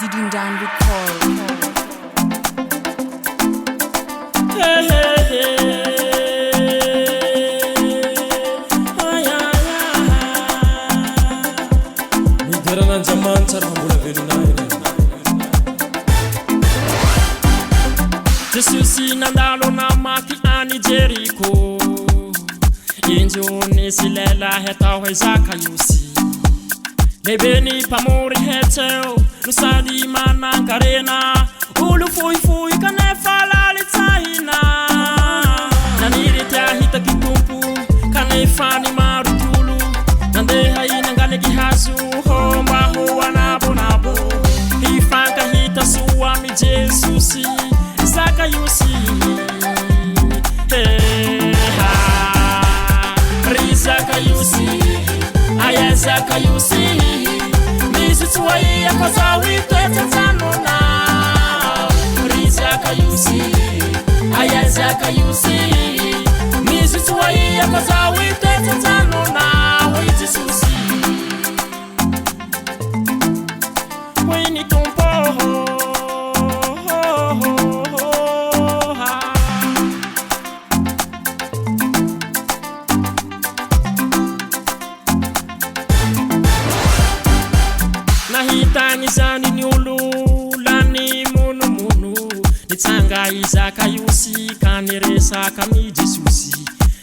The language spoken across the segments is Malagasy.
Didn't record. Hey, hey, hey. Ay, ay, ay. Nidarana zaman tsara mbola velonay. Jesusi nandalo namaky any Jeriko. Injony silela hetao hoe ZAKAIOSY. Lehibe ny mpamory hetseo no sady manankarena. Olo fohifohy kanefa lalitsahina. Naniry tia hitaky tompo kanefa ny maro tolo. Nandeha inanganiky hazo ho mba ho anabonabo. Hifankahita soa amy Jesusy ZAKAIOSY. Ry ZAKAIOSY, aya ZAKAIOSY. Misy tsy hoe akoza toetsajanona. Ry ZAKAIOSY, aya ZAKAIOSY. Misy tsy hoe akoza toetsajanona. Hoy Jesosy, hoy ny tompo. Nahitany zany ny olo lany monomono. Nitsanga i ZAKAIOSY ka niresaka amy Jesosy.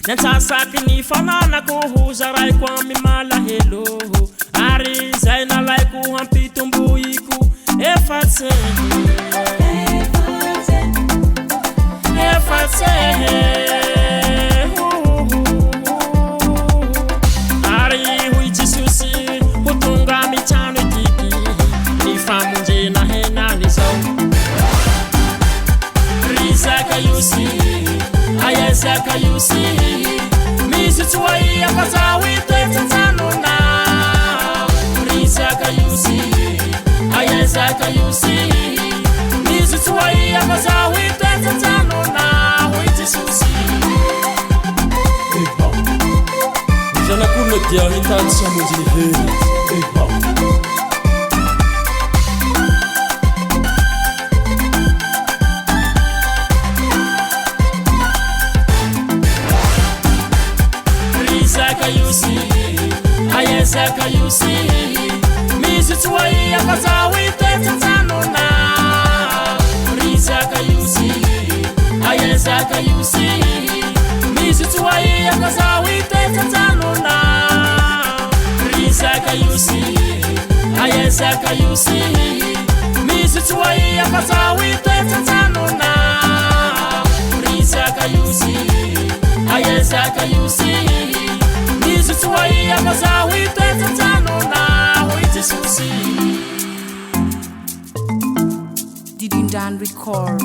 Niantsasaky ny fananako ho zaraiko amy malahelo. Ary zay nalaiko ampitomboiko efatse. Ary hoy Jesosy ho tonga amy trano etiky. Ny famonjena henany zao. Ry ZAKAIOSY, aya ZAKAIOSY. Misy tsy hoe akoza toetsajanona. Ry ZAKAIOSY, aya ZAKAIOSY. Misy tsy hoe akoza toetsajanona. Hoy Jesosy, zanak'olona dia hitady sy hamonjy ny hena. Ry ZAKAIOSY, aya ZAKAIOSY. Misy tsy hoe akoza toetsajanona. Ry ZAKAIOSY, aya ZAKAIOSY. Misy tsy hoe akoza toetsajanona. Ry ZAKAIOSY, aya ZAKAIOSY. Misy tsy hoe akoza toetsajanona. Ry ZAKAIOSY, aya ZAKAIOSY. Misy tsy hoe akoza toetsajanona. Hoy Jesosy, Didn't record.